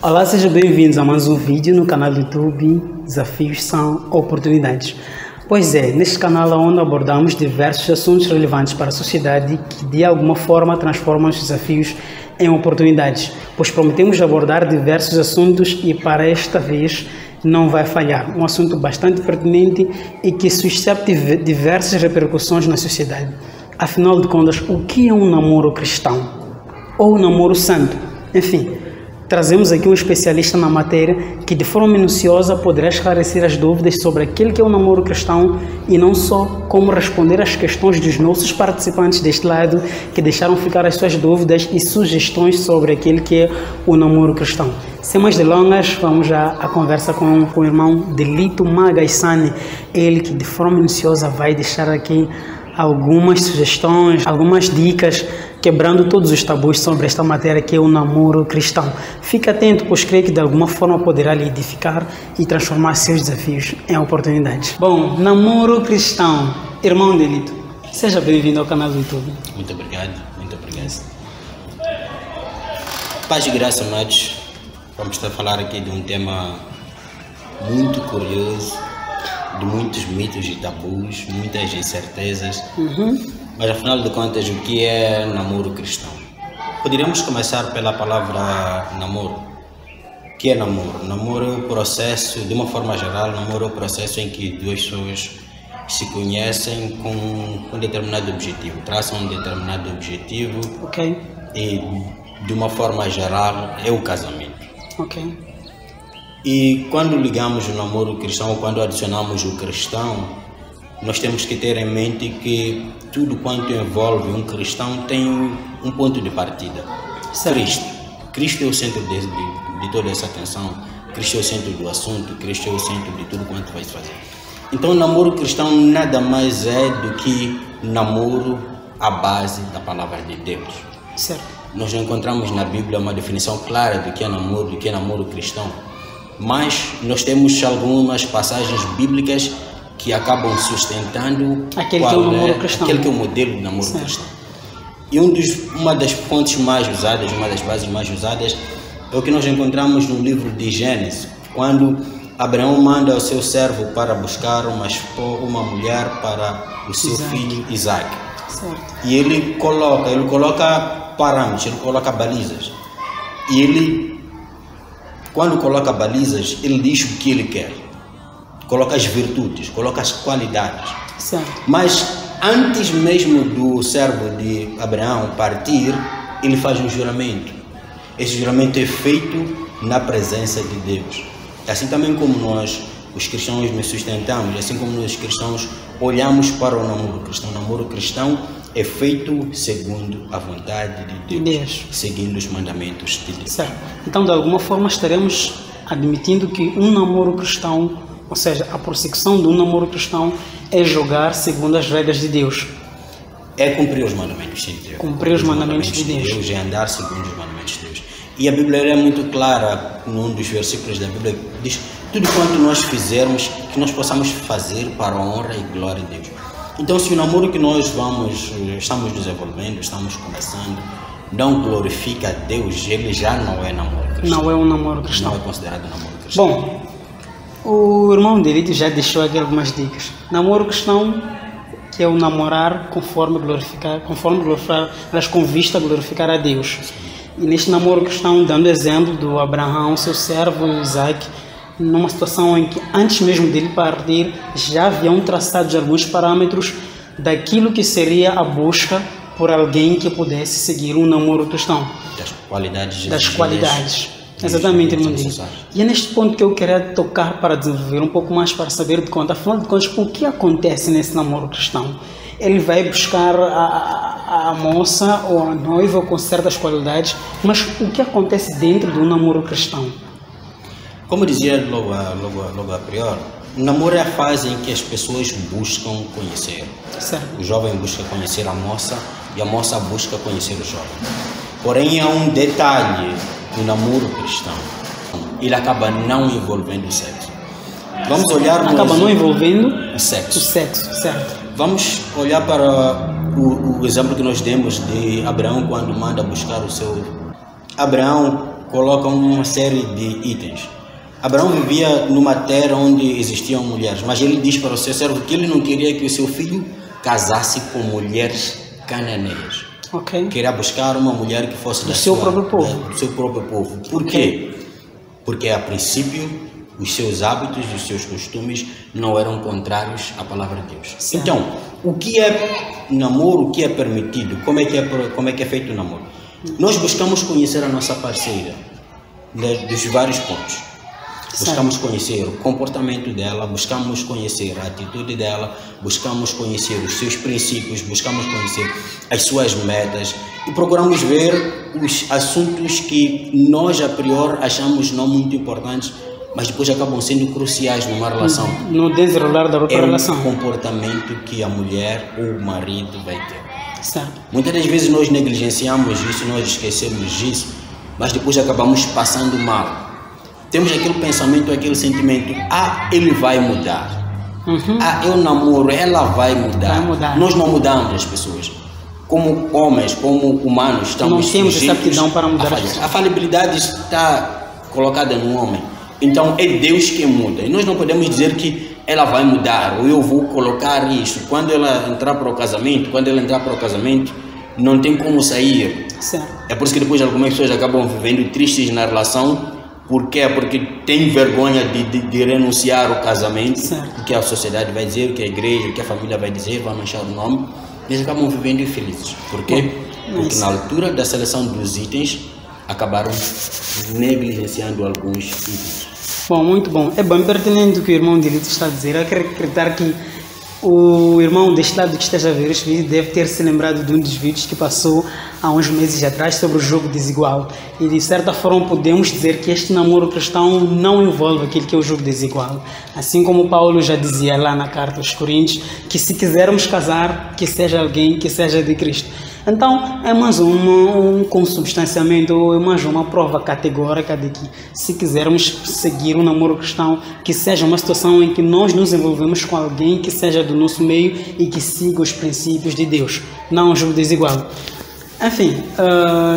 Olá, sejam bem-vindos a mais um vídeo no canal do YouTube Desafios são Oportunidades. Pois é, neste canal onde abordamos diversos assuntos relevantes para a sociedade que de alguma forma transformam os desafios em oportunidades, pois prometemos abordar diversos assuntos e para esta vez não vai falhar. Um assunto bastante pertinente e que suscita diversas repercussões na sociedade. Afinal de contas, o que é um namoro cristão? Ou namoro santo? Enfim, trazemos aqui um especialista na matéria que de forma minuciosa poderá esclarecer as dúvidas sobre aquele que é o namoro cristão e não só como responder às questões dos nossos participantes deste lado que deixaram ficar as suas dúvidas e sugestões sobre aquele que é o namoro cristão. Sem mais delongas, vamos já à conversa com o irmão Delito Magaisani, ele que de forma minuciosa vai deixar aqui algumas sugestões, algumas dicas, quebrando todos os tabus sobre esta matéria que é o namoro cristão. Fique atento, pois creio que de alguma forma poderá lhe edificar e transformar seus desafios em oportunidades. Bom, namoro cristão. Irmão Delito, seja bem-vindo ao canal do YouTube. Muito obrigado, muito obrigado. Paz e graça, amados. Vamos estar a falar aqui de um tema muito curioso, de muitos mitos e tabus, muitas incertezas. Mas afinal de contas, o que é namoro cristão? Poderíamos começar pela palavra namoro. O que é namoro? Namoro é o processo, de uma forma geral, namoro é o processo em que duas pessoas se conhecem com um determinado objetivo, traçam um determinado objetivo. Ok. E de uma forma geral é o casamento. Ok. E quando ligamos o namoro cristão, quando adicionamos o cristão, nós temos que ter em mente que tudo quanto envolve um cristão tem um ponto de partida. Certo. Cristo. Cristo é o centro de toda essa atenção. Cristo é o centro do assunto. Cristo é o centro de tudo quanto vai se fazer. Então, o namoro cristão nada mais é do que namoro à base da palavra de Deus. Certo. Nós não encontramos na Bíblia uma definição clara do que é namoro cristão. Mas nós temos algumas passagens bíblicas que acabam sustentando aquele que é o namoro cristão. Aquele que é o modelo de namoro cristão. E uma das fontes mais usadas, uma das bases mais usadas, é o que nós encontramos no livro de Gênesis, quando Abraão manda o seu servo para buscar uma mulher para o seu filho Isaac. Certo. E ele coloca parâmetros, ele coloca balizas. E ele, quando coloca balizas, ele diz o que ele quer. Coloca as virtudes, coloca as qualidades. Certo. Mas antes mesmo do servo de Abraão partir, ele faz um juramento. Esse juramento é feito na presença de Deus. Assim também como nós, os cristãos, nos sustentamos, assim como nós, cristãos, olhamos para o namoro cristão. O namoro cristão é feito segundo a vontade de Deus, seguindo os mandamentos de Deus. Certo. Então, de alguma forma, estaremos admitindo que um namoro cristão, ou seja, a prossecução de um namoro cristão é jogar segundo as regras de Deus. É cumprir os mandamentos de Deus. Cumprir os mandamentos de Deus. É andar segundo os mandamentos de Deus. E a Bíblia é muito clara, num dos versículos da Bíblia, diz tudo quanto nós fizermos, que nós possamos fazer para a honra e glória de Deus. Então, se o namoro que nós estamos desenvolvendo, estamos começando, não glorifica a Deus, ele já não é namoro cristão. Não é um namoro cristão. Não é considerado namoro cristão. Bom, o irmão Delito já deixou aqui algumas dicas. Namoro cristão, que é o namorar conforme glorificar, mas com vista a glorificar a Deus. E neste namoro cristão, dando exemplo do Abraão, seu servo Isaac, numa situação em que antes mesmo dele partir, já haviam traçado alguns parâmetros daquilo que seria a busca por alguém que pudesse seguir um namoro cristão. Das qualidades. Das qualidades. Exatamente, irmão Delito. E é neste ponto que eu queria tocar para desenvolver um pouco mais, para saber de conta, afinal de contas, o que acontece nesse namoro cristão? Ele vai buscar a moça ou a noiva com certas qualidades, mas o que acontece dentro do namoro cristão? Como dizia logo a priori, o namoro é a fase em que as pessoas buscam conhecer. Certo. O jovem busca conhecer a moça e a moça busca conhecer o jovem. Porém, há um detalhe do namoro cristão. Ele acaba não envolvendo o sexo. Vamos olhar... Acaba não envolvendo o sexo. O sexo, certo. Vamos olhar para o exemplo que nós demos de Abraão quando manda buscar o seu... Abraão coloca uma série de itens. Abraão vivia numa terra onde existiam mulheres, mas ele diz para o seu servo que ele não queria que o seu filho casasse com mulheres cananeias. Ok. Queria buscar uma mulher que fosse do seu próprio povo. Do seu próprio povo. Por quê? Porque a princípio os seus hábitos, os seus costumes não eram contrários à palavra de Deus. Certo. Então, o que é namoro, o que é permitido, como é que é feito o namoro? Nós buscamos conhecer a nossa parceira dos vários pontos. Buscamos conhecer o comportamento dela, buscamos conhecer a atitude dela, buscamos conhecer os seus princípios, buscamos conhecer as suas metas e procuramos ver os assuntos que nós a priori achamos não muito importantes, mas depois acabam sendo cruciais numa relação. No desenrolar da outra relação. É um comportamento que a mulher ou o marido vai ter. Certo. Muitas das vezes nós negligenciamos isso, nós esquecemos disso, mas depois acabamos passando mal. Temos aquele pensamento, aquele sentimento, ele vai mudar. Eu namoro, ela vai mudar. Nós não mudamos as pessoas. Como homens, como humanos, estamos não temos essa aptidão para mudar. A falibilidade está colocada no homem. Então é Deus que muda. E nós não podemos dizer que ela vai mudar, ou eu vou colocar isso. Quando ela entrar para o casamento, não tem como sair. Certo. É por isso que depois algumas pessoas acabam vivendo tristes na relação. Por quê? Porque tem vergonha de renunciar ao casamento, o que a sociedade vai dizer, o que a igreja, o que a família vai dizer, vai manchar o nome. Eles acabam vivendo infelizes. Por quê? Porque na altura da seleção dos itens, acabaram negligenciando alguns itens. Bom, muito bom. É bem pertinente o que o irmão Dilito está a dizer. Eu quero acreditar que o irmão deste lado que esteja a ver este vídeo deve ter se lembrado de um dos vídeos que passou há uns meses atrás sobre o jogo desigual. E de certa forma podemos dizer que este namoro cristão não envolve aquilo que é o jogo desigual. Assim como Paulo já dizia lá na carta aos Coríntios, que se quisermos casar, que seja alguém que seja de Cristo. Então é mais um consubstanciamento, ou é mais uma prova categórica de que se quisermos seguir um namoro cristão, que seja uma situação em que nós nos envolvemos com alguém que seja do nosso meio e que siga os princípios de Deus, não um jogo desigual. Enfim,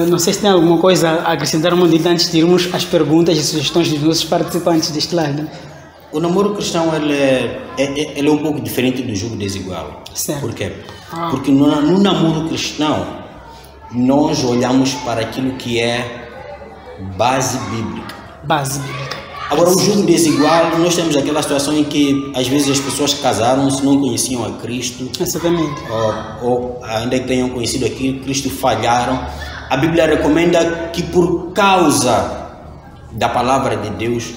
não sei se tem alguma coisa a acrescentar, Mondilito, antes de irmos às perguntas e sugestões dos nossos participantes deste lado. O namoro cristão ele é um pouco diferente do jogo desigual. Certo. Por quê? Porque no namoro cristão nós olhamos para aquilo que é base bíblica. Base bíblica. Agora, o jogo desigual, nós temos aquela situação em que às vezes as pessoas casaram-se, não conheciam a Cristo. Exatamente. Ou ainda que tenham conhecido aqui, Cristo falharam. A Bíblia recomenda que por causa da palavra de Deus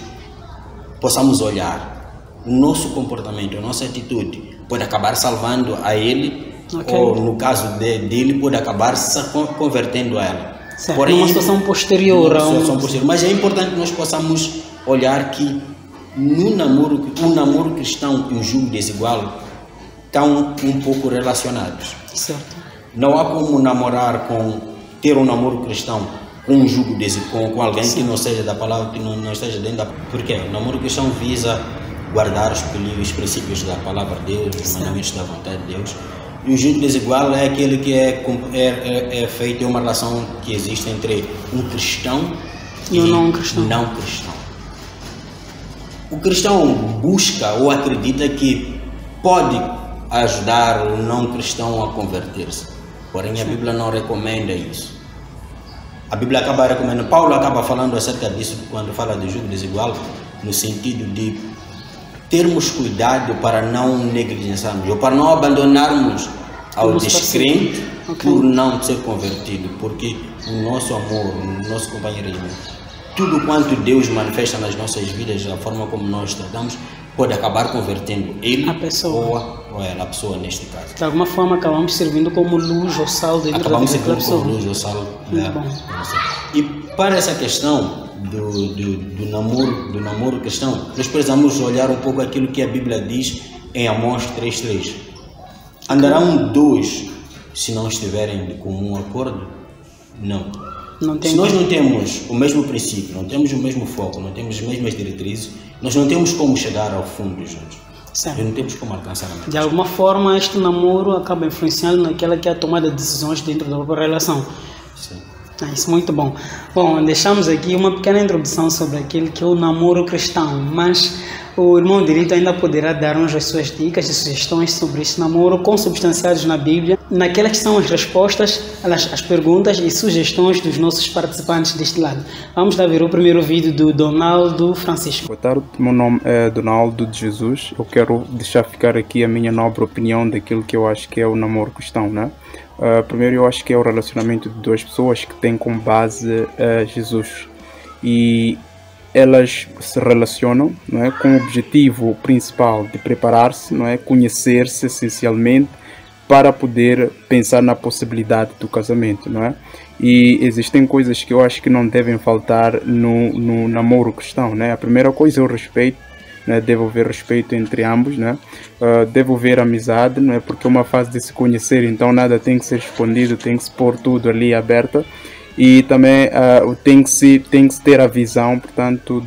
possamos olhar o nosso comportamento, a nossa atitude pode acabar salvando a ele, ou no caso dele pode acabar se convertendo a ela. Certo. Porém, uma situação posterior. Mas é importante que nós possamos olhar que no namoro cristão e o jogo desigual estão um pouco relacionados. Certo. Não há como ter um namoro cristão com um jogo com alguém que não seja da palavra, que não esteja dentro da... Por quê? O namoro cristão visa guardar os princípios da palavra de Deus, os mandamentos da vontade de Deus. E o jogo desigual é aquele que é feito, é uma relação que existe entre um cristão e um não cristão. O cristão busca ou acredita que pode ajudar o não cristão a converter-se. Porém, a Bíblia não recomenda isso. A Bíblia acaba recomendando, Paulo acaba falando acerca disso quando fala de jogo desigual, no sentido de termos cuidado para não negligenciarmos, ou para não abandonarmos ao descrente por não ser convertido, porque o nosso amor, o nosso companheirismo, tudo quanto Deus manifesta nas nossas vidas, a forma como nós tratamos, pode acabar convertendo ele, a pessoa, ou ela, a pessoa neste caso. De alguma forma acabamos servindo como luz ou sal dentro da vida da pessoa. Como luz ou sal. E para essa questão do namoro cristão, nós precisamos olhar um pouco aquilo que a Bíblia diz em Amós 3:3. Andarão dois se não estiverem de comum acordo? Não. Se nós não temos o mesmo princípio, não temos o mesmo foco, não temos as mesmas diretrizes, nós não temos como chegar ao fundo juntos. Certo. Não temos como alcançar a meta. De alguma forma, este namoro acaba influenciando naquela que é a tomada de decisões dentro da própria relação. Sim. Isso, muito bom. Bom, deixamos aqui uma pequena introdução sobre aquele que é o namoro cristão, mas o irmão Delito ainda poderá dar-nos as suas dicas e sugestões sobre este namoro consubstanciados na Bíblia, naquelas que são as respostas, as perguntas e sugestões dos nossos participantes deste lado. Vamos lá ver o primeiro vídeo do Donaldo Francisco. Boa tarde, meu nome é Donaldo de Jesus. Eu quero deixar ficar aqui a minha nobre opinião daquilo que eu acho que é o namoro cristão, né? Primeiro, eu acho que é o relacionamento de duas pessoas que têm como base Jesus, e elas se relacionam, não é, com o objetivo principal de preparar-se, não é, conhecer-se essencialmente para poder pensar na possibilidade do casamento, não é? E existem coisas que eu acho que não devem faltar no namoro cristão, né? A primeira coisa é o respeito. Deve haver respeito entre ambos, né? Deve haver amizade, não é? Porque é uma fase de se conhecer, então nada tem que ser escondido, tem que se pôr tudo ali aberto, e também tem que se ter a visão, portanto,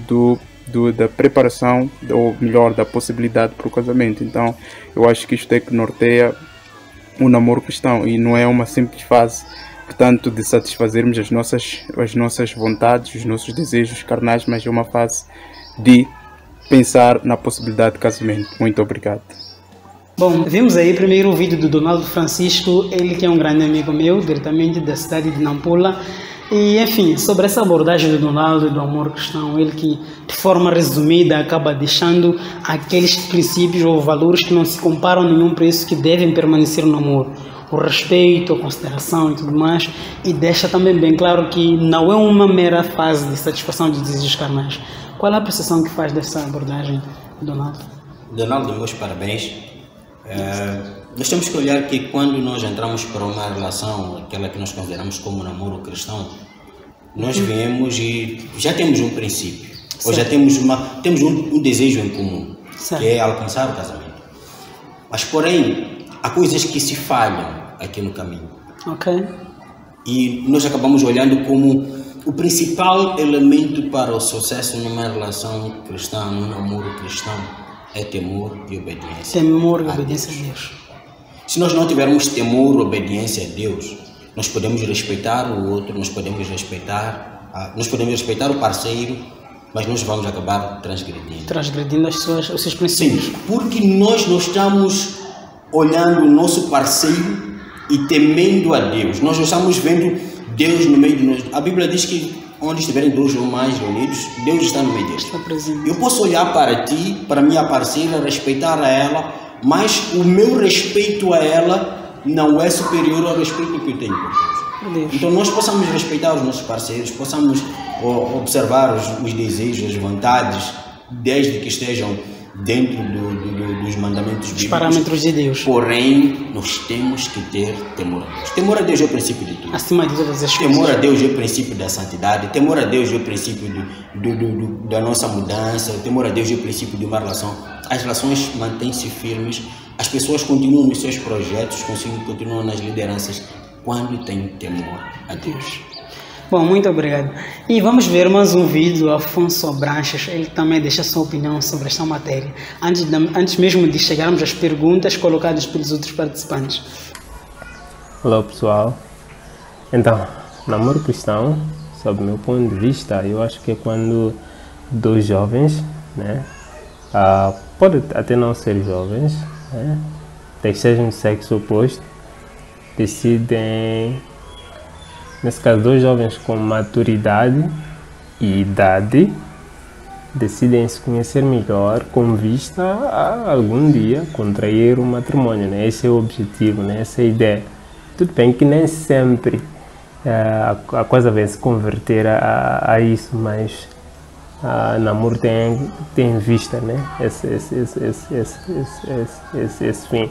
da preparação, ou melhor, da possibilidade para o casamento. Então eu acho que isto é que norteia o namoro cristão, e não é uma simples fase, portanto, de satisfazermos as nossas vontades, os nossos desejos carnais, mas é uma fase de pensar na possibilidade de casamento. Muito obrigado. Bom, vimos aí primeiro o vídeo do Donaldo Francisco, ele que é um grande amigo meu, diretamente da cidade de Nampula. E, enfim, sobre essa abordagem do Donaldo e do amor cristão, ele que, de forma resumida, acaba deixando aqueles princípios ou valores que não se comparam a nenhum preço, que devem permanecer no amor. O respeito, a consideração e tudo mais, e deixa também bem claro que não é uma mera fase de satisfação de desejos carnais. Qual é a percepção que faz dessa abordagem, Donaldo? Donaldo, meus parabéns. Nós temos que olhar que quando nós entramos para uma relação, aquela que nós consideramos como namoro cristão, nós viemos e já temos um princípio, certo, ou já temos um desejo em comum, certo, que é alcançar o casamento. Mas, porém, há coisas que se falham aqui no caminho. Ok. E nós acabamos olhando como o principal elemento para o sucesso numa relação cristã, num namoro cristão, é temor e obediência. Temor e obediência a Deus. Se nós não tivermos temor e obediência a Deus, nós podemos respeitar o outro, nós podemos respeitar o parceiro, mas nós vamos acabar transgredindo. Transgredindo os seus princípios. Sim, porque nós não estamos olhando o nosso parceiro e temendo a Deus. Nós não estamos vendo Deus no meio de nós. A Bíblia diz que onde estiverem dois ou mais reunidos, Deus está no meio deles. Eu posso olhar para ti, para minha parceira, respeitar a ela, mas o meu respeito a ela não é superior ao respeito que eu tenho por Deus. Então nós possamos respeitar os nossos parceiros, possamos observar os desejos, as vontades, desde que estejam dentro dos mandamentos bíblicos, os parâmetros de Deus. Porém, nós temos que ter temor a Deus. Temor a Deus é o princípio de tudo. Acima de todas as coisas. Temor a Deus é o princípio da santidade. Temor a Deus é o princípio da nossa mudança. Temor a Deus é o princípio de uma relação. As relações mantêm-se firmes. As pessoas continuam nos seus projetos, continuam nas lideranças quando têm temor a Deus. Bom, muito obrigado. E vamos ver mais um vídeo do Afonso Branches. Ele também deixa sua opinião sobre esta matéria, antes mesmo de chegarmos às perguntas colocadas pelos outros participantes. Olá pessoal. Então, namoro cristão, sob o meu ponto de vista, eu acho que é quando dois jovens, né, pode até não ser jovens, né, sejam de sexo oposto, decidem, nesse caso, dois jovens com maturidade e idade decidem se conhecer melhor com vista a algum dia contrair um matrimônio, né? Esse é o objetivo, né? Essa é a ideia. Tudo bem que nem sempre a coisa vai se converter a isso, mas namoro tem em vista, né? Esse fim.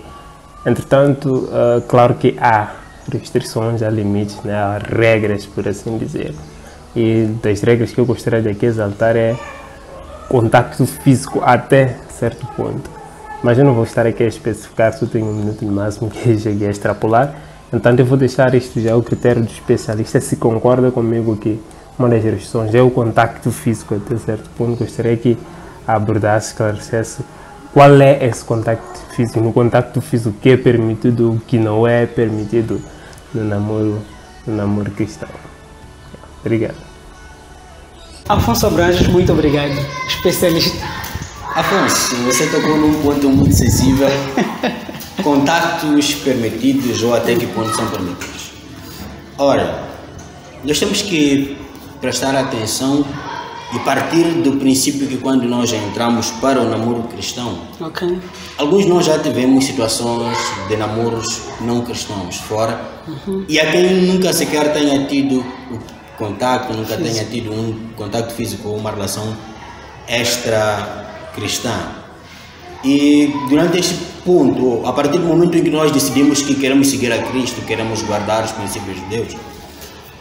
Entretanto, claro que há restrições, há limites, né? Há regras, por assim dizer. E das regras que eu gostaria de aqui exaltar é contacto físico até certo ponto. Mas eu não vou estar aqui a especificar, só tenho um minuto no máximo que cheguei a extrapolar. Então eu vou deixar isto já ao critério do especialista. Se concorda comigo que uma das restrições é o contacto físico até certo ponto, gostaria que abordasse, esclarecesse qual é esse contacto físico. No contacto físico, o que é permitido, o que não é permitido no namoro cristão. Obrigado. Afonso Abranges, muito obrigado. Especialista. Afonso, você tocou num ponto muito sensível. Contactos permitidos ou até que ponto são permitidos? Ora, nós temos que prestar atenção e partir do princípio que quando nós entramos para o namoro cristão, alguns nós já tivemos situações de namoros não cristãos fora, e a quem nunca sequer tenha tido o contato, nunca tenha tido um contato físico ou uma relação extra-cristã. E durante este ponto, a partir do momento em que nós decidimos que queremos seguir a Cristo, queremos guardar os princípios de Deus,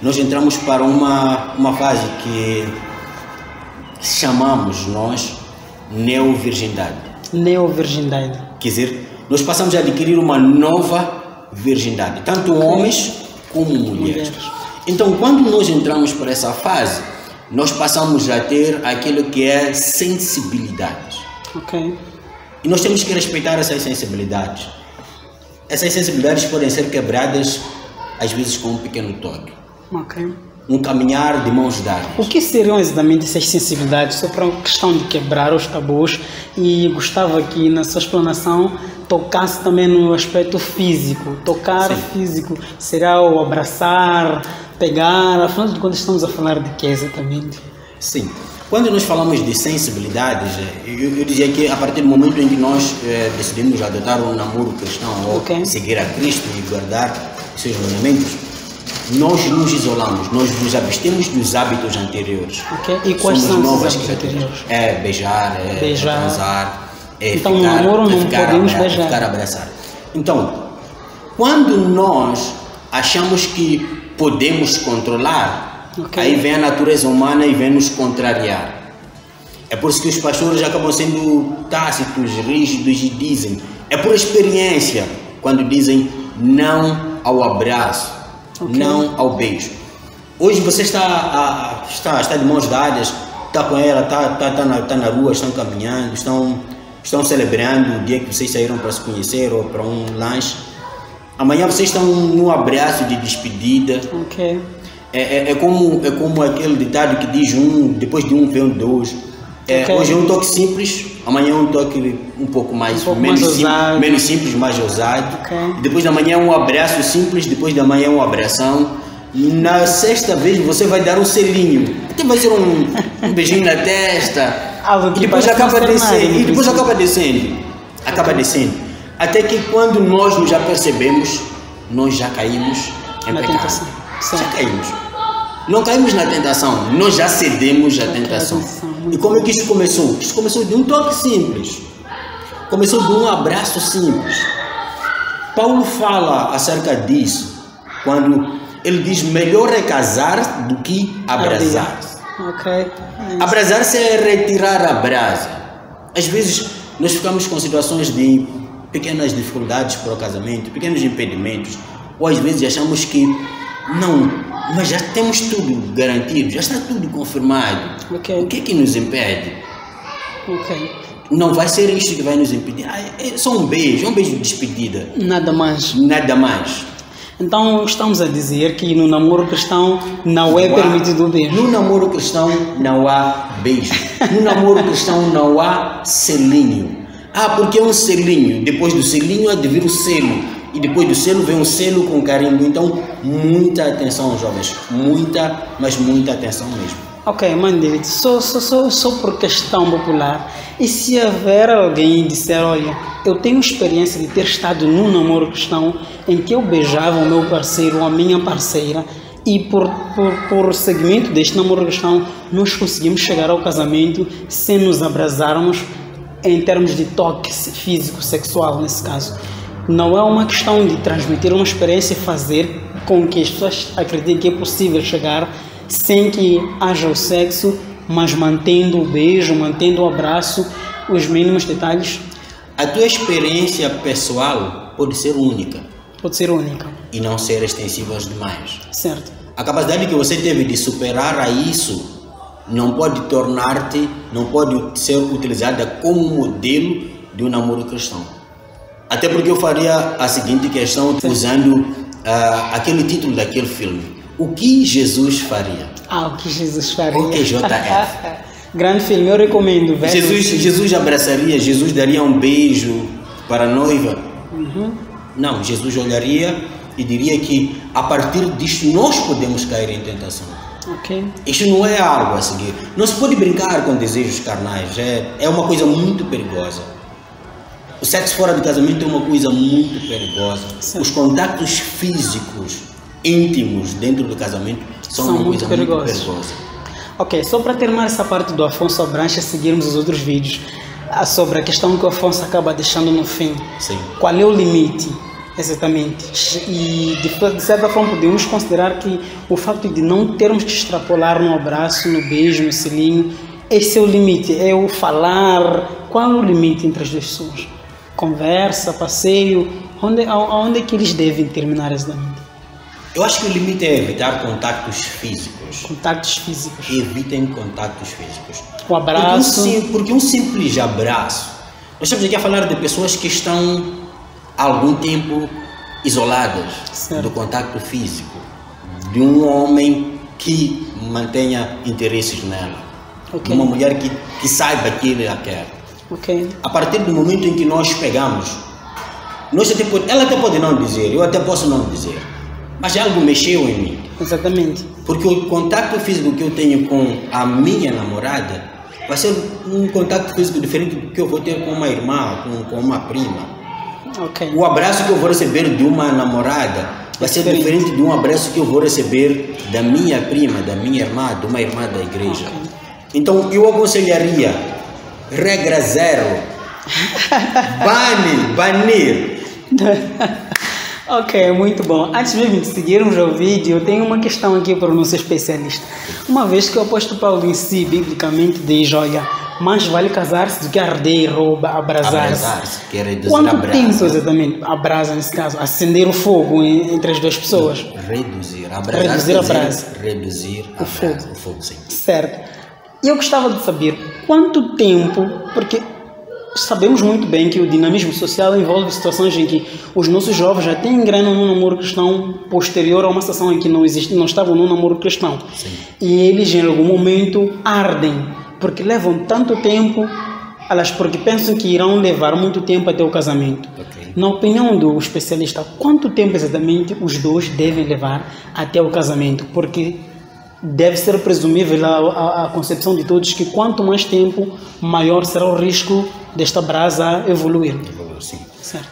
nós entramos para uma fase que chamamos nós neo-virgindade. Neo-virgindade. Quer dizer, nós passamos a adquirir uma nova virgindade, tanto homens como mulheres. Então, quando nós entramos para essa fase, nós passamos a ter aquilo que é sensibilidades. E nós temos que respeitar essas sensibilidades. Essas sensibilidades podem ser quebradas, às vezes, com um pequeno toque. Um caminhar de mãos dadas. O que seriam exatamente essas sensibilidades? Só para a questão de quebrar os tabus, e gostava que na sua explanação tocasse também no aspecto físico. Tocar físico será o abraçar, pegar, afinal de contas estamos a falar de que exatamente? Sim. Quando nós falamos de sensibilidades, eu dizia que a partir do momento em que nós decidimos adotar um namoro cristão ou seguir a Cristo e guardar seus mandamentos, nós nos isolamos, nós nos abstemos dos hábitos anteriores. E quais são os hábitos anteriores? É beijar, transar, então, no namoro não podemos beijar. Ficar abraçado. Então, quando nós achamos que podemos controlar, aí vem a natureza humana e vem nos contrariar. É por isso que os pastores acabam sendo tácitos, rígidos e dizem, é por experiência, quando dizem não ao abraço, não ao beijo. Hoje você está de mãos dadas, está com ela, está na rua, estão caminhando, estão celebrando o dia que vocês saíram para se conhecer ou para um lanche. Amanhã vocês estão num abraço de despedida. É como aquele ditado que diz depois de um vem um dois. Hoje é um toque simples, amanhã é um toque um pouco mais, menos simples, mais ousado. E depois da manhã é um abraço simples, depois da manhã é uma abração. Na sexta vez você vai dar um selinho, até vai ser um beijinho na testa. E depois acaba descendo. Acaba descendo. Até que quando nós nos apercebemos, nós já caímos em pecado. Já caímos. Não caímos na tentação, nós já cedemos à tentação. E como é que isso começou? Isso começou de um toque simples. Começou de um abraço simples. Paulo fala acerca disso, quando ele diz, melhor é casar do que abrasar. Abrasar-se é retirar a brasa. Às vezes nós ficamos com situações de pequenas dificuldades para o casamento, pequenos impedimentos, ou às vezes achamos que não, mas já temos tudo garantido, já está tudo confirmado. O que é que nos impede? Não vai ser isto que vai nos impedir. É só um beijo de despedida. Nada mais. Nada mais. Então estamos a dizer que no namoro cristão não é permitido o beijo. No namoro cristão não há beijo. No namoro cristão não há selinho. Porque é um selinho. Depois do selinho há de vir o selo. E depois do selo vem um selo com carimbo. Então, muita atenção, jovens. Muita, mas muita atenção mesmo. Mãe David, só por questão popular. E se haver alguém que disser, olha, eu tenho experiência de ter estado num namoro cristão em que eu beijava o meu parceiro ou a minha parceira e por segmento deste namoro cristão nós conseguimos chegar ao casamento sem nos abrasarmos em termos de toque físico, sexual nesse caso. Não é uma questão de transmitir uma experiência e fazer com que as pessoas acreditem que é possível chegar sem que haja o sexo, mas mantendo o beijo, mantendo o abraço, os mínimos detalhes. A tua experiência pessoal pode ser única. Pode ser única. E não ser extensiva aos demais. Certo. A capacidade que você teve de superar a isso não pode não pode ser utilizada como modelo de um namoro cristão. Até porque eu faria a seguinte questão usando aquele título daquele filme. O que Jesus faria? O que Jesus faria. O que JF? Grande filme, eu recomendo. Jesus abraçaria, Jesus daria um beijo para a noiva. Não, Jesus olharia e diria que a partir disto nós podemos cair em tentação. Isto não é algo a seguir. Não se pode brincar com desejos carnais. É uma coisa muito perigosa. O sexo fora do casamento é uma coisa muito perigosa. Sim. Os contactos físicos íntimos dentro do casamento são uma coisa muito perigosa. Ok, só para terminar essa parte do Afonso Abranches, seguirmos os outros vídeos sobre a questão que o Afonso acaba deixando no fim. Sim. Qual é o limite, exatamente? E de certa forma podemos considerar que o facto de não termos que extrapolar no abraço, no beijo, no selinho, esse é o limite, é o falar. Qual é o limite entre as duas pessoas? Conversa, passeio, aonde é que eles devem terminar exatamente? Eu acho que o limite é evitar contactos físicos. Contactos físicos. Evitem contactos físicos. O abraço. Porque um simples abraço. Nós estamos aqui a falar de pessoas que estão há algum tempo isoladas do contato físico. De um homem que mantenha interesses nela. De uma mulher que saiba que ele a quer. A partir do momento em que nós pegamos, ela até pode não dizer, eu até posso não dizer. Mas algo mexeu em mim. Exatamente. Porque o contato físico que eu tenho com a minha namorada vai ser um contato físico diferente do que eu vou ter com uma irmã, com uma prima. O abraço que eu vou receber de uma namorada vai ser diferente de um abraço que eu vou receber da minha prima, da minha irmã, de uma irmã da igreja. Então eu aconselharia, regra zero, banir. Ok, muito bom. Antes mesmo de seguirmos ao vídeo, eu tenho uma questão aqui para o nosso especialista. Uma vez que o apóstolo Paulo em si, biblicamente, diz, olha, mais vale casar-se do que arder, abrasar-se. Que é reduzir Quanto a brasa. tempo exatamente a brasa, nesse caso? Acender o fogo entre as duas pessoas? Reduzir a brasa. Reduzir o fogo, sim. Certo. E eu gostava de saber quanto tempo, porque sabemos muito bem que o dinamismo social envolve situações em que os nossos jovens já têm engrenam no namoro cristão posterior a uma situação em que não estavam no namoro cristão. Sim. E eles em algum momento ardem, porque levam tanto tempo, porque pensam que irão levar muito tempo até o casamento. Na opinião do especialista, quanto tempo exatamente os dois devem levar até o casamento? Porque deve ser presumível a concepção de todos que quanto mais tempo, maior será o risco desta brasa evoluir. Sim. Certo.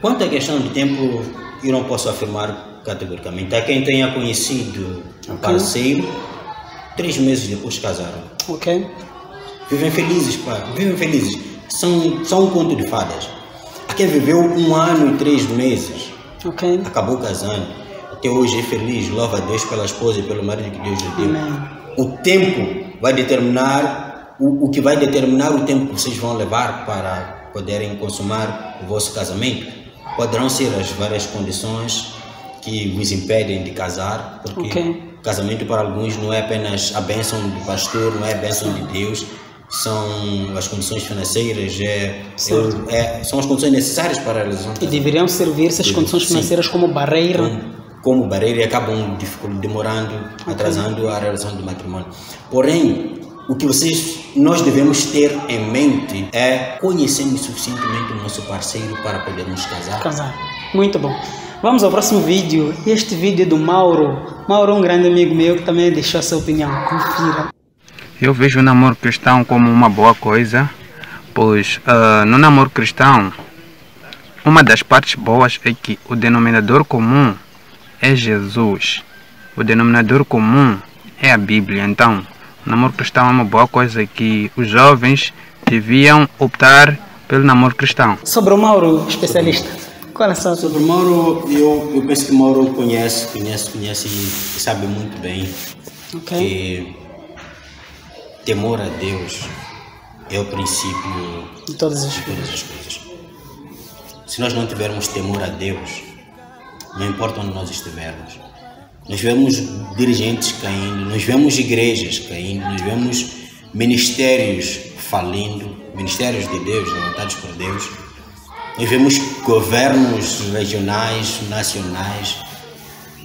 Quanto à questão de tempo, eu não posso afirmar categoricamente. Há quem tenha conhecido um parceiro 3 meses depois de casaram. Vivem felizes, vivem felizes. São um conto de fadas. Há quem viveu 1 ano e 3 meses. Acabou casando. Até hoje é feliz, louva a Deus pela esposa e pelo marido que Deus lhe deu. O tempo vai determinar, o que vai determinar o tempo que vocês vão levar para poderem consumar o vosso casamento. Poderão ser as várias condições que vos impedem de casar, porque casamento para alguns não é apenas a bênção do pastor, não é a bênção de Deus, são as condições financeiras, são as condições necessárias para a realização. E deveriam servir essas condições financeiras como barreira. Como barreira e acabam demorando, atrasando a realização do matrimônio. Porém, o que nós devemos ter em mente é conhecermos suficientemente o nosso parceiro para podermos casar. Muito bom. Vamos ao próximo vídeo. Este vídeo é do Mauro. Mauro é um grande amigo meu que também deixou a sua opinião. Confira. Eu vejo o namoro cristão como uma boa coisa, pois no namoro cristão, uma das partes boas é que o denominador comum é Jesus. O denominador comum é a Bíblia. Então, o namoro cristão é uma boa coisa que os jovens deviam optar pelo namoro cristão. Sobre o Mauro, especialista. Qual é a sua? Sobre o Mauro, eu penso que o Mauro conhece e sabe muito bem que temor a Deus é o princípio de todas as coisas. Se nós não tivermos temor a Deus, não importa onde nós estivermos, nós vemos dirigentes caindo, nós vemos igrejas caindo, nós vemos ministérios falindo, ministérios de Deus, levantados por Deus, nós vemos governos regionais, nacionais,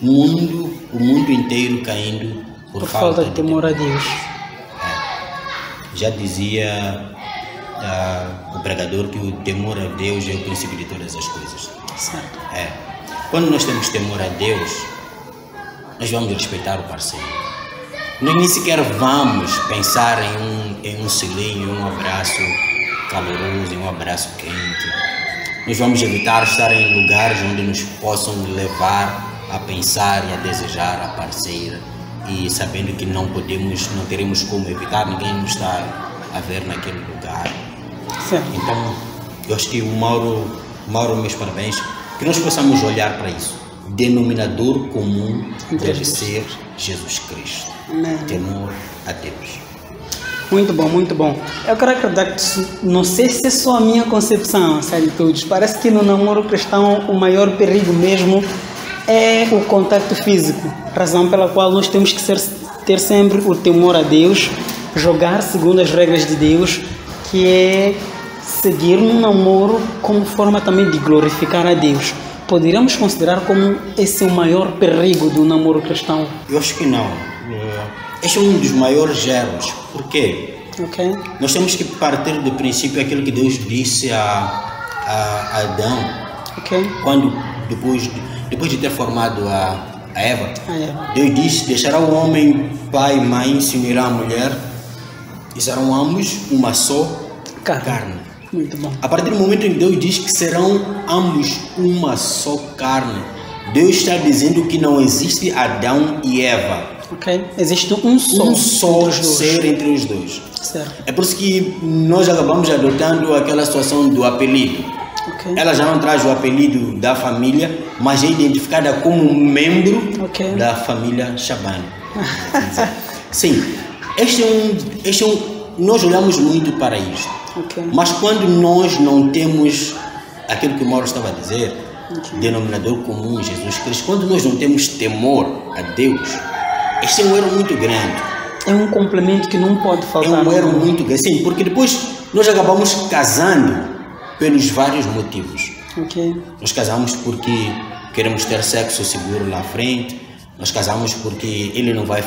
o mundo inteiro caindo Por falta de temor a Deus. Já dizia o pregador que o temor a Deus é o princípio de todas as coisas. Certo. Quando nós temos temor a Deus, nós vamos respeitar o parceiro. Nós nem sequer vamos pensar em um selinho, um abraço caloroso, um abraço quente. Nós vamos evitar estar em lugares onde nos possam levar a pensar e a desejar a parceira, e sabendo que não teremos como evitar, ninguém nos está a ver naquele lugar. Certo. Então, eu acho que o Mauro, meus parabéns, que nós possamos olhar para isso. Denominador comum deve ser Jesus Cristo. Amém. Temor a Deus. Muito bom, muito bom. Eu quero acreditar que, não sei se é só a minha concepção, sabe, todos. Parece que no namoro cristão o maior perigo mesmo é o contato físico. Razão pela qual nós temos que ter sempre o temor a Deus, jogar segundo as regras de Deus, que é seguir um namoro como forma também de glorificar a Deus. Poderíamos considerar como esse o maior perigo do namoro cristão? Eu acho que não. Este é um dos maiores erros. Por quê? Okay. Nós temos que partir do princípio aquilo que Deus disse a Adão, okay, quando depois de ter formado a Eva. Deus disse: deixará o homem pai e mãe, se unirá à mulher e serão ambos uma só carne. Muito bom. A partir do momento em que Deus diz que serão ambos uma só carne, Deus está dizendo que não existe Adão e Eva. Okay. Existe um só ser entre os dois. Certo. É por isso que nós acabamos adotando aquela situação do apelido. Okay. Ela já não traz o apelido da família, mas é identificada como um membro da família Shabani. Sim, nós olhamos muito para isto. Okay. Mas quando nós não temos aquilo que o Mauro estava a dizer, denominador comum, Jesus Cristo, quando nós não temos temor a Deus, este é um erro muito grande. É um complemento que não pode faltar. É um erro muito grande. Sim, porque depois nós acabamos casando pelos vários motivos. Okay. Nós casamos porque queremos ter sexo seguro lá à frente. Nós casamos porque ele não vai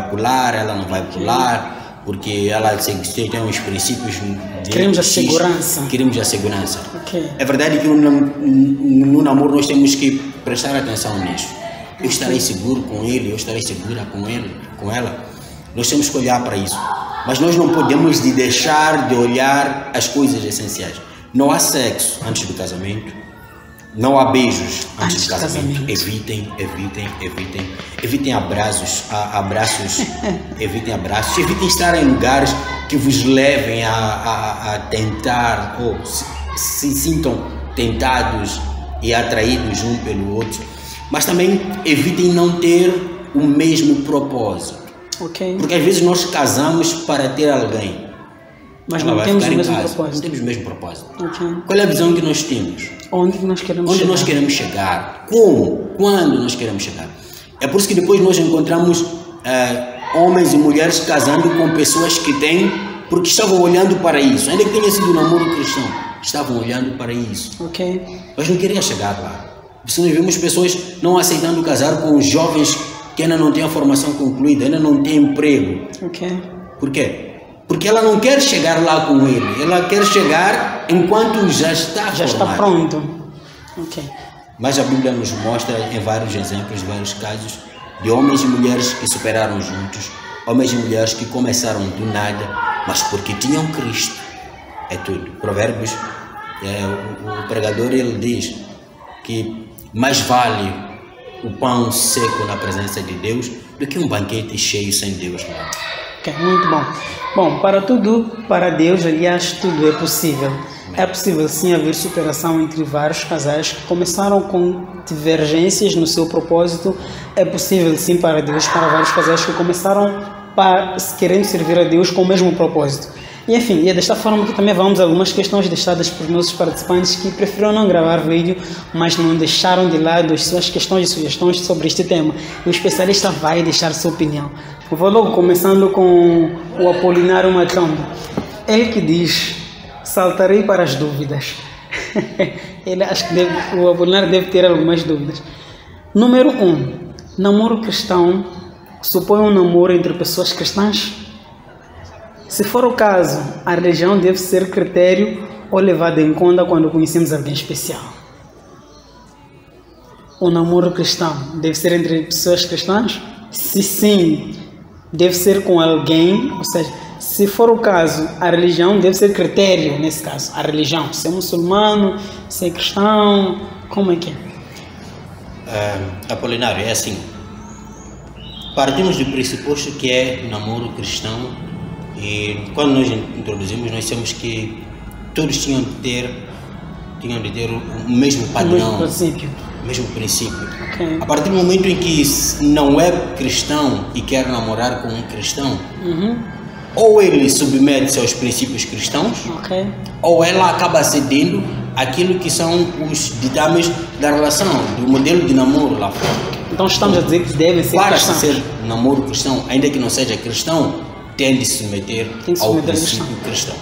pular, ela não vai pular, porque ela tem uns princípios de... Queremos a segurança. Queremos a segurança. Okay. É verdade que no namoro nós temos que prestar atenção nisso. Eu estarei seguro com ele, eu estarei segura com ela. Nós temos que olhar para isso. Mas nós não podemos deixar de olhar as coisas essenciais. Não há sexo antes do casamento. Não há beijos antes do casamento. Evitem abraços. Evitem abraços. Evitem estar em lugares que vos levem a tentar ou se sintam tentados e atraídos um pelo outro. Mas também evitem não ter o mesmo propósito. Okay. Porque às vezes nós casamos para ter alguém. Mas não temos o mesmo propósito. Não temos o mesmo propósito. Okay. Qual é a visão que nós temos? Onde nós queremos chegar? Onde nós queremos chegar? Como? Quando nós queremos chegar? É por isso que depois nós encontramos homens e mulheres casando com pessoas que têm, porque estavam olhando para isso. Ainda que tenha sido um namoro cristão, estavam olhando para isso. Okay. Mas não queriam chegar lá. Se nós vemos pessoas não aceitando casar com jovens que ainda não têm a formação concluída, ainda não têm emprego. Okay. Por quê? Porque ela não quer chegar lá com ele, ela quer chegar enquanto já está pronto. Okay. Mas a Bíblia nos mostra em vários exemplos, vários casos de homens e mulheres que superaram juntos, homens e mulheres que começaram do nada, mas porque tinham Cristo. É tudo. Provérbios, o pregador ele diz que mais vale o pão seco na presença de Deus do que um banquete cheio sem Deus lá. Okay, muito bom. Bom, para Deus, aliás, tudo é possível. É possível sim haver superação entre vários casais que começaram com divergências no seu propósito. É possível sim para Deus, para vários casais que começaram querendo servir a Deus com o mesmo propósito. E enfim, é desta forma que também vamos a algumas questões deixadas por nossos participantes que preferiram não gravar vídeo, mas não deixaram de lado as suas questões e sugestões sobre este tema. O especialista vai deixar sua opinião. Eu vou logo começando com o Apolinário Matambo. Ele que diz: saltarei para as dúvidas. Acho que o Apolinário deve ter algumas dúvidas. Número 1. Namoro cristão supõe um namoro entre pessoas cristãs? Se for o caso, a religião deve ser critério ou levada em conta quando conhecemos alguém especial? O namoro cristão deve ser entre pessoas cristãs? Se sim, deve ser com alguém, ou seja, se for o caso, a religião deve ser critério nesse caso. A religião, se é muçulmano, se é cristão, como é que é? Apolinário, é assim. Partimos do pressuposto que é namoro cristão e quando nós introduzimos, nós temos que todos tinham de ter o mesmo padrão, o mesmo princípio. Okay. A partir do momento em que não é cristão e quer namorar com um cristão, ou ele submete-se aos princípios cristãos, ou ela acaba cedendo aquilo que são os ditames da relação, do modelo de namoro lá fora. Então estamos a dizer que deve ser para cristão. ser namoro cristão, ainda que não seja cristão, tem de se submeter ao princípio cristão.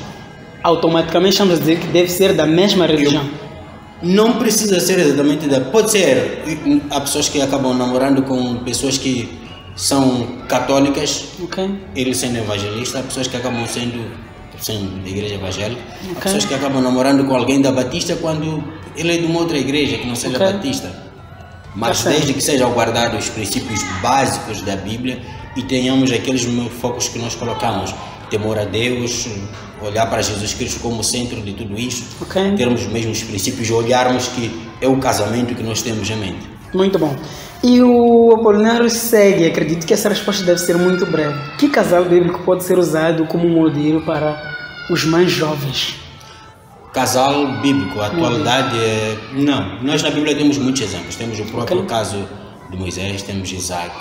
Automaticamente estamos a dizer que deve ser da mesma religião. Não precisa ser exatamente da... Pode ser. Há pessoas que acabam namorando com pessoas que são católicas, ele sendo evangelista, há pessoas que acabam sendo da igreja evangélica, há pessoas que acabam namorando com alguém da Batista quando ele é de uma outra igreja que não seja Batista. Mas desde que sejam guardados os princípios básicos da Bíblia e tenhamos aqueles focos que nós colocamos, temor a Deus, olhar para Jesus Cristo como centro de tudo isso, termos os mesmos princípios e olharmos que é o casamento que nós temos em mente. Muito bom. E o Apolinário segue, acredito que essa resposta deve ser muito breve. Que casal bíblico pode ser usado como modelo para os mais jovens? Casal bíblico, a atualidade não. Nós na Bíblia temos muitos exemplos. Temos o próprio caso de Moisés, temos Isaac.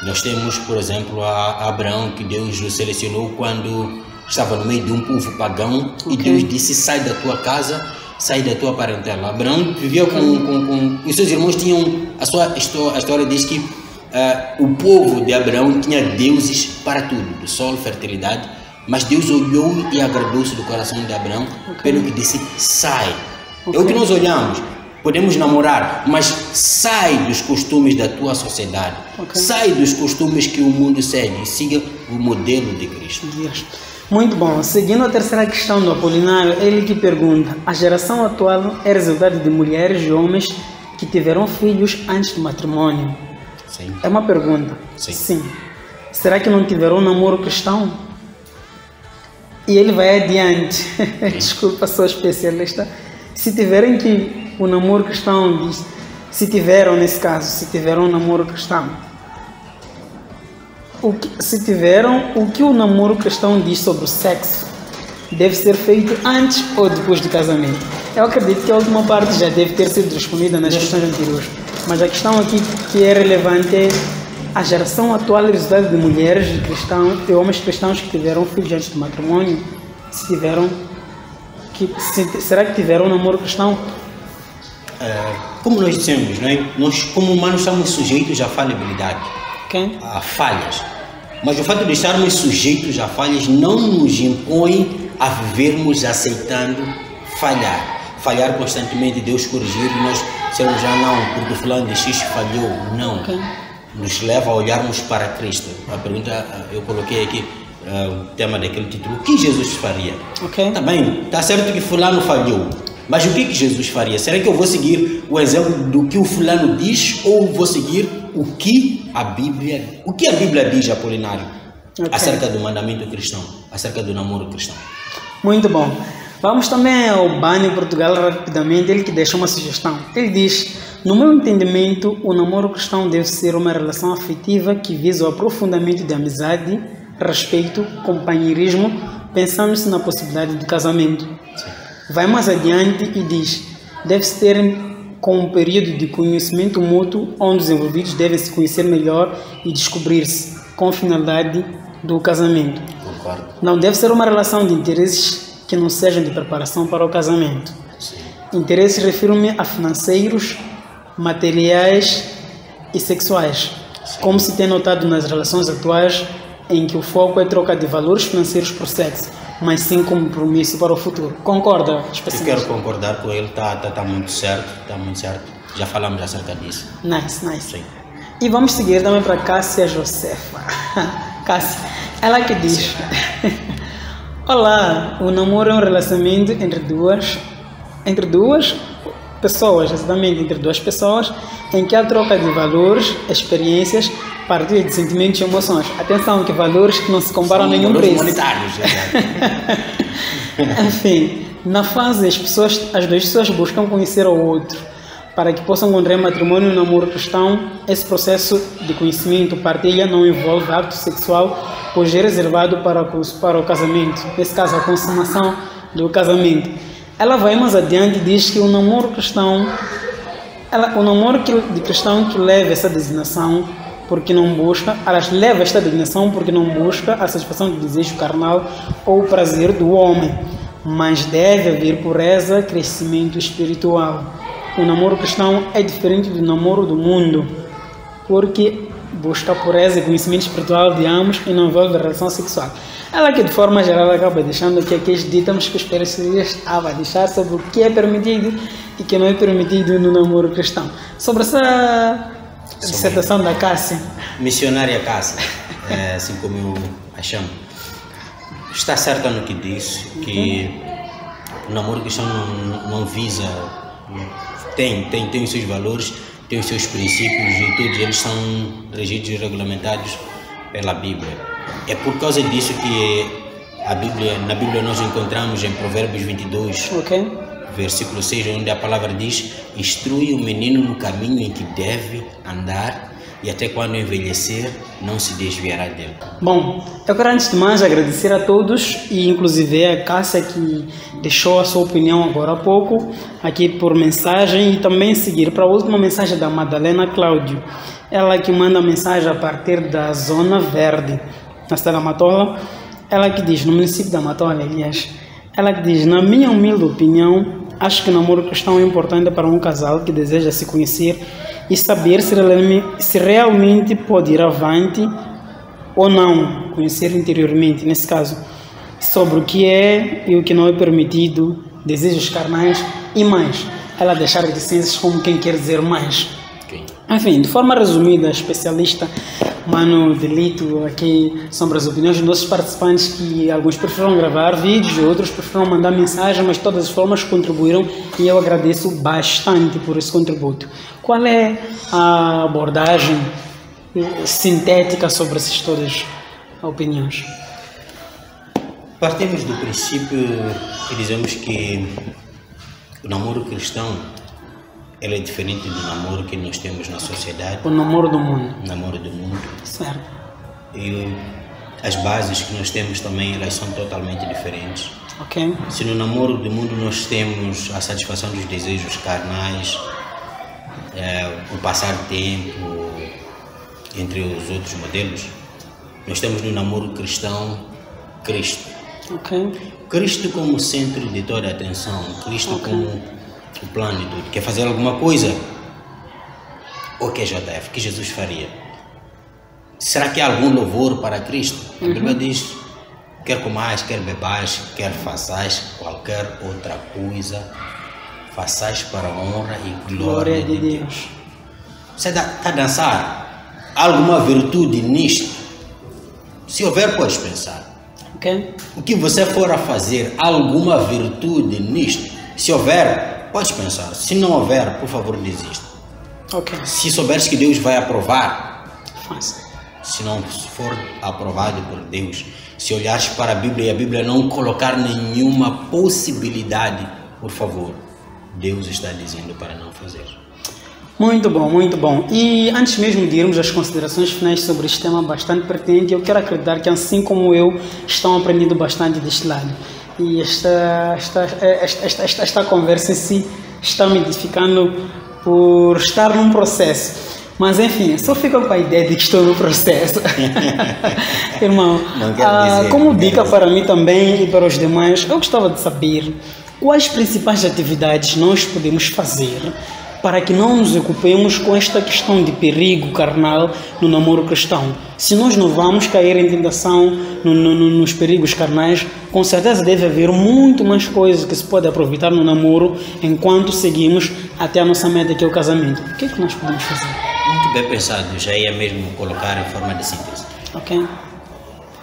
Nós temos, por exemplo, a Abraão, que Deus o selecionou quando estava no meio de um povo pagão e Deus disse: sai da tua casa, sai da tua parentela. Abraão vivia com os seus irmãos, tinham a história diz que o povo de Abraão tinha deuses para tudo, do sol, fertilidade, mas Deus olhou e agradou-se do coração de Abraão, pelo que disse: sai. É o que nós olhamos. Podemos namorar, mas sai dos costumes da tua sociedade, sai dos costumes que o mundo segue, siga o modelo de Cristo. Muito bom. Seguindo a terceira questão do Apolinário, ele que pergunta: a geração atual é resultado de mulheres e homens que tiveram filhos antes do matrimônio? Sim. É uma pergunta. Sim. Será que não tiveram um namoro cristão? E ele vai adiante. Desculpa, sou especialista. Se tiverem que o namoro cristão diz, se tiveram nesse caso, se tiveram um namoro cristão, o que o namoro cristão diz sobre o sexo deve ser feito antes ou depois do casamento? Eu acredito que a última parte já deve ter sido respondida nas questões anteriores, mas a questão aqui que é relevante é a geração atual é resultado de mulheres e homens cristãos que tiveram filhos antes do matrimônio. Será que tiveram um namoro cristão? Como nós dissemos, nós como humanos estamos sujeitos à falibilidade, a falhas. Mas o fato de estarmos sujeitos a falhas não nos impõe a vivermos aceitando falhar constantemente, Deus corrigir e nós sermos não, porque fulano de X falhou, não. Nos leva a olharmos para Cristo. A pergunta, eu coloquei aqui o tema daquele título: o que Jesus faria? Tá bem, tá certo que fulano falhou, mas o que Jesus faria? Será que eu vou seguir o exemplo do que o fulano diz ou vou seguir o que a Bíblia diz, Apolinário, acerca do mandamento cristão, acerca do namoro cristão? Muito bom. Vamos também ao Bânio Portugal rapidamente, ele que deixa uma sugestão. Ele diz: no meu entendimento, o namoro cristão deve ser uma relação afetiva que visa o aprofundamento de amizade, respeito, companheirismo, pensando-se na possibilidade do casamento. Vai mais adiante e diz: deve-se ter com um período de conhecimento mútuo onde os envolvidos devem se conhecer melhor e descobrir-se com a finalidade do casamento. Concordo. Não deve ser uma relação de interesses que não sejam de preparação para o casamento. Interesses refiro-me a financeiros, materiais e sexuais, como se tem notado nas relações atuais, em que o foco é troca de valores financeiros por sexo, mas sem compromisso para o futuro. Concorda? Eu quero concordar com ele, tá muito certo, Já falamos acerca disso. Nice. Sim. E vamos seguir também para Cássia Josefa. Cássia, ela que diz: olá, o namoro é um relacionamento entre duas pessoas, exatamente, entre duas pessoas, em que há troca de valores, experiências, partilha de sentimentos e emoções. Atenção, que valores que não se comparam a nenhum preço. Monetários, Enfim, na fase as duas pessoas buscam conhecer o outro para que possam contrair matrimônio e namoro cristão. Esse processo de conhecimento, partilha, não envolve acto sexual, pois é reservado para o casamento, nesse caso a consumação do casamento. Ela vai mais adiante e diz que o namoro cristão, de cristão que leva essa designação porque não busca, elas levam esta designação porque não busca a satisfação do desejo carnal ou o prazer do homem, mas deve haver pureza, crescimento espiritual. O namoro cristão é diferente do namoro do mundo, porque busca pureza e conhecimento espiritual de ambos e não envolve relação sexual. Ela que de forma geral acaba deixando que aqueles ditamos que os especialistas estavam a deixar sobre o que é permitido e que não é permitido no namoro cristão. Sobre essa dissertação da Cássia. Missionária Cássia, assim como eu a chamo, está certa no que disse, que o namoro cristão não visa, tem os seus valores, tem os seus princípios e todos eles são regidos e regulamentados pela Bíblia. É por causa disso que na Bíblia nós encontramos em Provérbios 22, versículo 6, onde a palavra diz: instrui o menino no caminho em que deve andar e até quando envelhecer não se desviará dele. Bom, eu quero antes de mais agradecer a todos e inclusive a Cássia que deixou a sua opinião agora há pouco aqui por mensagem, e também seguir para a última mensagem da Madalena Cláudio, ela que manda mensagem a partir da Zona Verde, na cidade da Matola. Ela que diz, no município da Matola, aliás, ela que diz: na minha humilde opinião, acho que o namoro cristão é importante para um casal que deseja se conhecer e saber se realmente pode ir avante ou não, conhecer interiormente, nesse caso, sobre o que é e o que não é permitido, desejos carnais e mais. Ela deixar reticências como quem quer dizer mais. Enfim, de forma resumida, especialista Mano Delito aqui sobre as opiniões dos nossos participantes, que alguns preferam gravar vídeos, outros preferam mandar mensagem, mas de todas as formas contribuíram e eu agradeço bastante por esse contributo. Qual é a abordagem sintética sobre essas todas opiniões? Partimos do princípio que dizemos que o namoro cristão ele é diferente do namoro que nós temos na sociedade. O namoro do mundo. O namoro do mundo. Certo. E as bases que nós temos também, elas são totalmente diferentes. Ok. Se no namoro do mundo nós temos a satisfação dos desejos carnais, o passar tempo, entre os outros modelos, nós temos no namoro cristão Cristo. Ok. Cristo como centro de toda a atenção, Cristo como o plano de tudo. Quer fazer alguma coisa? O que é JF? O que Jesus faria? Será que há algum louvor para Cristo? A Bíblia diz: quer comais, quer bebais, quer façais qualquer outra coisa, façais para a honra e glória de Deus. Você está a dançar? Há alguma virtude nisto? Se houver, podes pensar. Okay. O que você for a fazer, há alguma virtude nisto? Se houver, pode pensar. Se não houver, por favor, desista. Okay. Se souberes que Deus vai aprovar, faz. Se não for aprovado por Deus, se olhares para a Bíblia e a Bíblia não colocar nenhuma possibilidade, por favor, Deus está dizendo para não fazer. Muito bom, muito bom. E antes mesmo de irmos às considerações finais sobre este tema bastante pertinente, eu quero acreditar que, assim como eu, estão aprendendo bastante deste lado. E esta conversa em si está me edificando por estar num processo. Mas enfim, só fico com a ideia de que estou no processo. Irmão, como dica para mim também e para os demais, eu gostava de saber quais principais atividades nós podemos fazer para que não nos ocupemos com esta questão de perigo carnal no namoro cristão. Se nós não vamos cair em tentação nos perigos carnais, com certeza deve haver muito mais coisas que se pode aproveitar no namoro enquanto seguimos até a nossa meta, que é o casamento. O que é que nós podemos fazer? Muito muito bem pensado, já ia mesmo colocar em forma de síntese. Ok.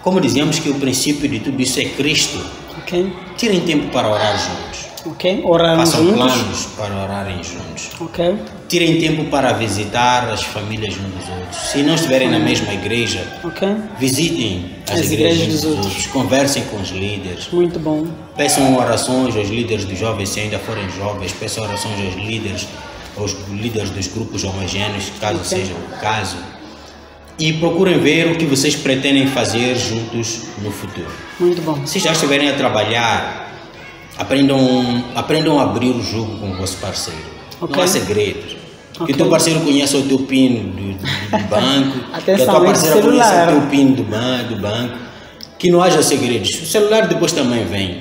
Como dizíamos que o princípio de tudo isso é Cristo, Ok. tirem tempo para orar juntos. Ok. Orarmos Façam juntos. planos para orarem juntos. Ok. Tirem tempo para visitar as famílias uns dos outros. Se não estiverem na mesma igreja, Ok. visitem as As igrejas igrejas uns dos dos outros. Conversem com os líderes. Muito bom. Peçam orações aos líderes dos jovens, se ainda forem jovens. Peçam orações aos líderes dos grupos homogêneos, caso Ok. seja o caso. E procurem ver o que vocês pretendem fazer juntos no futuro. Muito bom. Se já estiverem a trabalhar, aprendam a abrir o jogo com o vosso parceiro. Ok. Não há segredos. Ok. Que o teu parceiro conheça o teu PIN do banco, que a Atenção, tua parceira conheça celular. o teu PIN do banco, que não haja segredos. O celular depois também vem.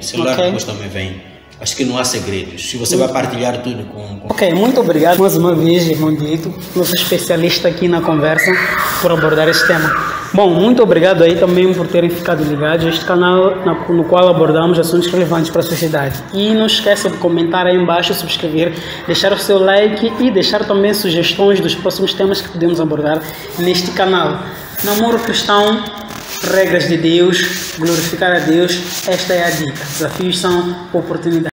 Acho que não há segredos. Se você vai partilhar tudo com... Ok, muito obrigado mais uma vez, irmão Dito, nosso especialista aqui na conversa, por abordar este tema. Bom, muito obrigado aí também por terem ficado ligados a este canal no qual abordamos assuntos relevantes para a sociedade. E não esqueça de comentar aí embaixo, subscrever, deixar o seu like e deixar também sugestões dos próximos temas que podemos abordar neste canal. Namoro cristão, regras de Deus, glorificar a Deus, esta é a dica. Desafios são oportunidades.